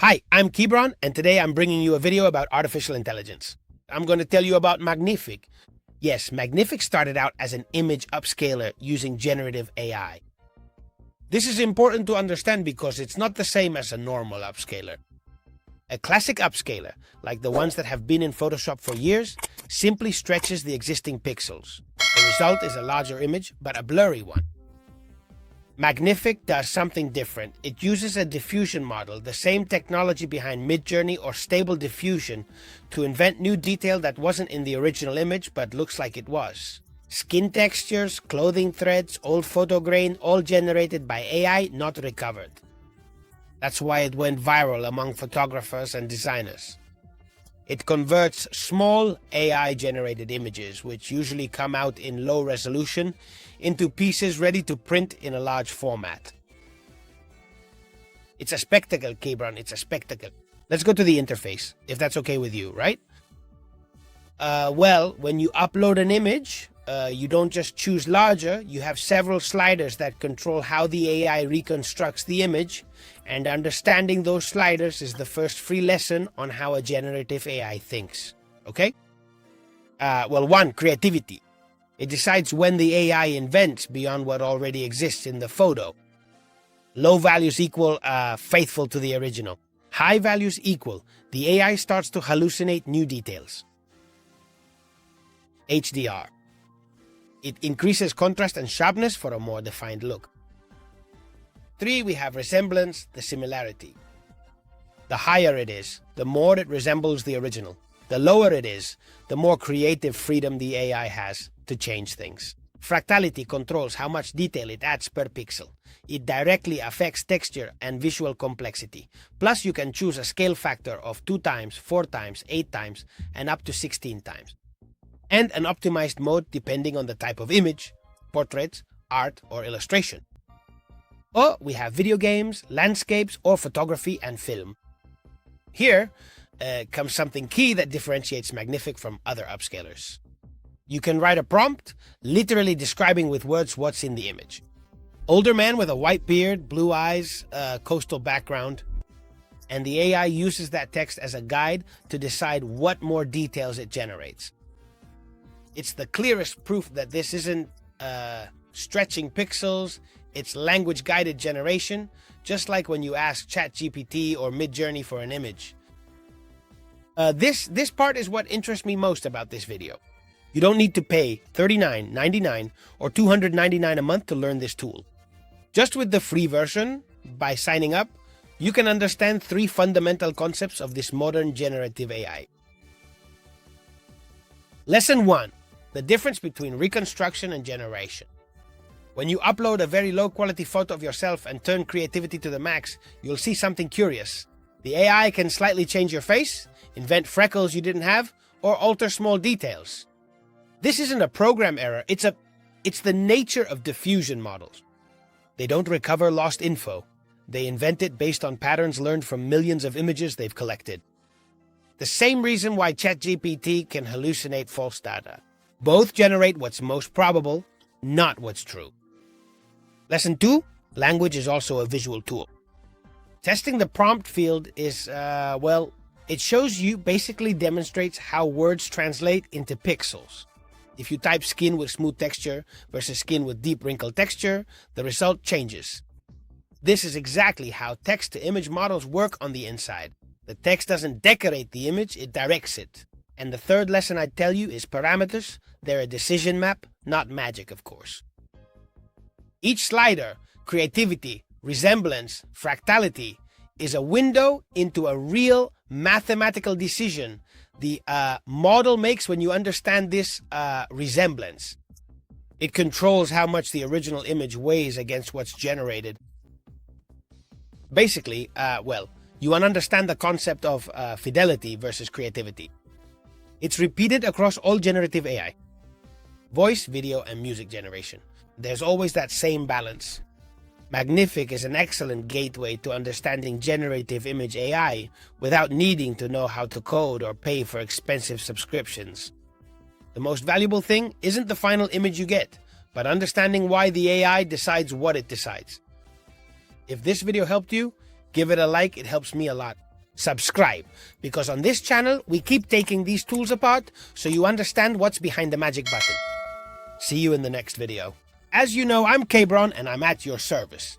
Hi, I'm Kebron, and today I'm bringing you a video about artificial intelligence. I'm going to tell you about Magnific. Yes, Magnific started out as an image upscaler using generative AI. This is important to understand because it's not the same as a normal upscaler. A classic upscaler, like the ones that have been in Photoshop for years, simply stretches the existing pixels. The result is a larger image, but a blurry one. Magnific does something different. It uses a diffusion model, the same technology behind Midjourney or Stable Diffusion, to invent new detail that wasn't in the original image but looks like it was. Skin textures, clothing threads, old photo grain, all generated by AI, not recovered. That's why it went viral among photographers and designers. It converts small AI-generated images, which usually come out in low resolution, into pieces ready to print in a large format. It's a spectacle, Kebron, it's a spectacle. Let's go to the interface, if that's okay with you, right? Well, when you upload an image, you don't just choose larger, you have several sliders that control how the AI reconstructs the image, and understanding those sliders is the first free lesson on how a generative AI thinks, okay? Well, one, creativity. It decides when the AI invents beyond what already exists in the photo. Low values equal faithful to the original. High values equal the AI starts to hallucinate new details. HDR. It increases contrast and sharpness for a more defined look. 3, we have resemblance, the similarity. The higher it is, the more it resembles the original. The lower it is, the more creative freedom the AI has to change things. Fractality controls how much detail it adds per pixel. It directly affects texture and visual complexity. Plus, you can choose a scale factor of 2 times, 4 times, 8 times, and up to 16 times. And an optimized mode depending on the type of image, portraits, art, or illustration. Or we have video games, landscapes, or photography and film. Here comes something key that differentiates Magnific from other upscalers. You can write a prompt, literally describing with words what's in the image. Older man with a white beard, blue eyes, coastal background, and the AI uses that text as a guide to decide what more details it generates. It's the clearest proof that this isn't stretching pixels, it's language-guided generation, just like when you ask ChatGPT or Midjourney for an image. This part is what interests me most about this video. You don't need to pay $39.99 or $299 a month to learn this tool. Just with the free version, by signing up, you can understand 3 fundamental concepts of this modern generative AI. Lesson 1. The difference between reconstruction and generation. When you upload a very low-quality photo of yourself and turn creativity to the max, you'll see something curious. The AI can slightly change your face, invent freckles you didn't have, or alter small details. This isn't a program error, it's the nature of diffusion models. They don't recover lost info. They invent it based on patterns learned from millions of images they've collected. The same reason why ChatGPT can hallucinate false data. Both generate what's most probable, not what's true. Lesson 2, language is also a visual tool. Testing the prompt field is, it basically demonstrates how words translate into pixels. If you type skin with smooth texture versus skin with deep wrinkle texture, the result changes. This is exactly how text-to-image models work on the inside. The text doesn't decorate the image, it directs it. And the third lesson I'd tell you is parameters. They're a decision map, not magic, of course. Each slider, creativity, resemblance, fractality, is a window into a real mathematical decision the model makes when you understand this resemblance. It controls how much the original image weighs against what's generated. Basically, you understand the concept of fidelity versus creativity. It's repeated across all generative AI. Voice, video, and music generation. There's always that same balance. Magnific is an excellent gateway to understanding generative image AI without needing to know how to code or pay for expensive subscriptions. The most valuable thing isn't the final image you get, but understanding why the AI decides what it decides. If this video helped you, give it a like, it helps me a lot. subscribe, because on this channel we keep taking these tools apart so you understand what's behind the magic button. See you in the next video. As you know, I'm Kbron and I'm at your service.